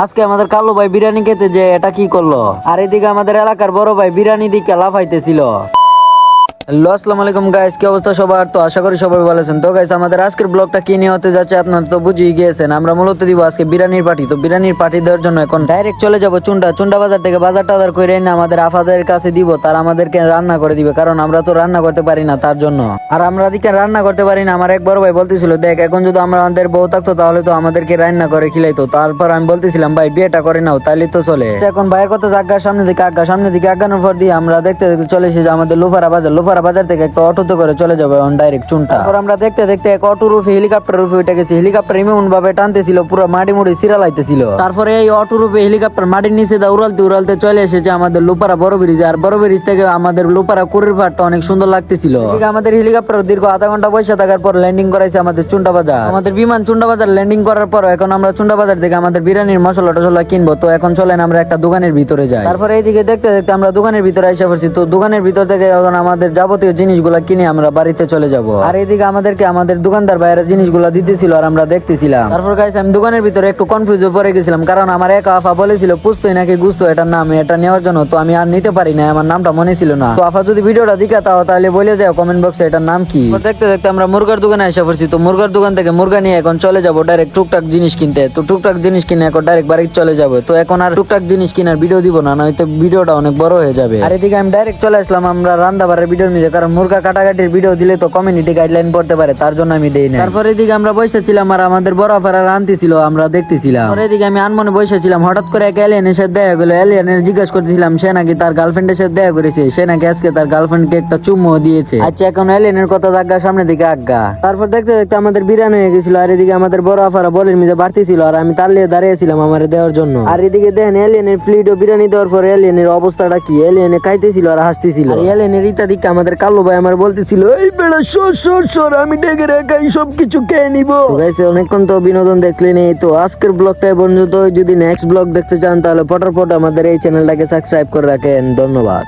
আজকে আমাদের কালু ভাই বিরিয়ানি খেতে যে এটা কি করলো, আর এদিকে আমাদের এলাকার বড় ভাই বিরিয়ানি দিকে লাফাইতেছিল। হ্যালো, আসসালামু আলাইকুম গাইস, কি অবস্থা সবার? তো আশা করি সবাই ভালো আছেন। তো গাইস, আমাদের আজকের ব্লগটা কি নিয়ে হতে যাচ্ছে আপনারা তো বুঝেই গিয়েছেন। আমরা মূলত দিব আজকে বিরিয়ানির পার্টি। তো বিরিয়ানির পার্টি দেওয়ার জন্য এখন ডাইরেক্ট চলে যাব চুন্ডা বাজার থেকে বাজার টাজার করে এনে আমাদের আফাদের কাছে দিব, তার আমাদেরকে রান্না করে দিবে, কারণ আমরা তো রান্না করতে পারি না তার জন্য। আর আমরা দিকে রান্না করতে পারি না। আমার এক বড় ভাই বলতেছিল, দেখ এখন যদি আমাদের বউ থাকতো তাহলে তো আমাদেরকে রান্না করে খিলাইতো। তারপর আমি বলতেছিলাম, ভাই বিয়েটা করে নাও তাইলে তো চলে। এখন ভাইয়ের কথা আজ্ঞা সামনে দিকে আজ্ঞানোর পর দিয়ে আমরা দেখতে দেখতে চলে এসেছি আমাদের লোফারা বাজার থেকে একটা অটোতে করে চলে যাবে ডাইরেক্ট চুনটা। তারপর আমরা দেখতে দেখতে এক অটো রূপে হেলিকপ্টার রূপে উঠে গেছি। হেলিকপ্টার এমন ভাবে টানতেছিল, পুরো মাটি মুড়ি সিরালাইতেছিল। তারপরে এই অটো রূপে হেলিকপ্টার মাটির নিচে দা উড়ালতে চলে এসেছে আমাদের লোপারা বড় ব্রিজে। আর বড় ব্রিজ থেকে আমাদের লোপারা কুড়ির পাটটা অনেক সুন্দর লাগতেছিল। আমাদের হেলিকপ্টার দীর্ঘ আধা ঘন্টা বসে থাকার পর ল্যান্ডিং করাইছে আমাদের চুন্ডা বাজার। আমাদের বিমান চুন্ডা বাজার ল্যান্ডিং করার পর এখন আমরা চুন্ডা বাজার থেকে আমাদের বিরিয়ানির মশলা টসলা কিনবো। তো এখন চলেন আমরা একটা দোকানের ভিতরে যাই। তারপরে এইদিকে দেখতে দেখতে আমরা দোকানের ভিতরে এসে পড়ছি। তো দোকানের ভিতর থেকে এখন আমাদের যাবতীয় জিনিসগুলা কিনে আমরা বাড়িতে চলে যাব। আর এদিকে আমাদেরকে আমাদের দোকানদার বাইরে জিনিসগুলা দিতেছিল আর আমরা দেখতেছিলাম। তারপর গাইস, আমি দোকানের ভিতরে একটু কনফিউজ পড়ে গেছিলাম, কারণ আমার এক আফা বলেছিল পুস্তই নাকি গুস্ত এটার নাম, এটা নেওয়ার জন্য। তো আমি আর নিতে পারি না, আমার নামটা মনে ছিল না। তো আফা যদি ভিডিওটা দিখাতাও তাহলে বলে যাও কমেন্ট বক্সে এটার নাম কি। দেখতে দেখতে আমরা মুরগার দোকানে এসে পড়ছি। তো মুরগার দোকান থেকে মুরগা নিয়ে এখন চলে যাব ডাইরেক্ট টুকটাক জিনিস কিনতে। তো টুকটাক জিনিস কিনে এখন ডাইরেক্ট বাড়িতে চলে যাবো। তো এখন আর টুকটাক জিনিস কেনার ভিডিও দিব না, নয়তো ভিডিওটা অনেক বড় হয়ে যাবে। আর এদিকে আমি ডাইরেক্ট চলে আসলাম আমরা রান্দাবারের ভিডিওর নিচে, কারণ মুরগা কাটাকাটির ভিডিও দিলে তো কমিউনিটি গাইডলাইন পড়তে পারে, তার জন্য আমি দেই না। তারপর এদিকে আমরা বসেছিলাম আর আমাদের বড় আফারা রান্তিছিল, আমরা দেখতেছিলাম। আর এদিকে আমি আনমনে বসেছিলাম, হঠাৎ করে এক এলিয়েনের সাথে দেখা গেলো। এলিয়েনের জিজ্ঞাসা করতেছিলাম সে নাকি তার গার্লফ্রেন্ডের সাথে দেখা করেছে, সে নাকি আজকে তার গার্লফ্রেন্ডকে একটা চুম্মো দিয়েছে। আচ্ছা, এখন এলিয়েনের কথা আজ্ঞা সামনে দিকে আজ্ঞা। তারপর দেখতে দেখতে আমাদের বিরিয়ানি হয়ে গেছিল। আর এদিকে আমাদের বড় আফারা বলের মিজে বাড়তেছিল আর আমি তার লিয়ে দাঁড়িয়েছিলাম আমার দেওয়ার জন্য। আর এদিকে দেখেন এলিয়েনের প্লেট ও বিরিয়ানি দেওয়ার পর এলিয়েনের অবস্থাটা কি, এলিয়েনে খাইতেছিল আর হাসতেছিল। আর এলিয়েনের ইত্যাদিকে আমাদের কালো ভাই আমার বলতেছিল, এই বেড়া সর আমি ডেকে রেখাই সবকিছু খেয়ে নিবো। অনেকক্ষণ তো বিনোদন দেখলেন। এই তো আজকের ব্লগটা পর্যন্ত। যদি নেক্সট ব্লগ দেখতে চান তাহলে পটাপট আমাদের এই চ্যানেলটাকে সাবস্ক্রাইব করে রাখেন। ধন্যবাদ।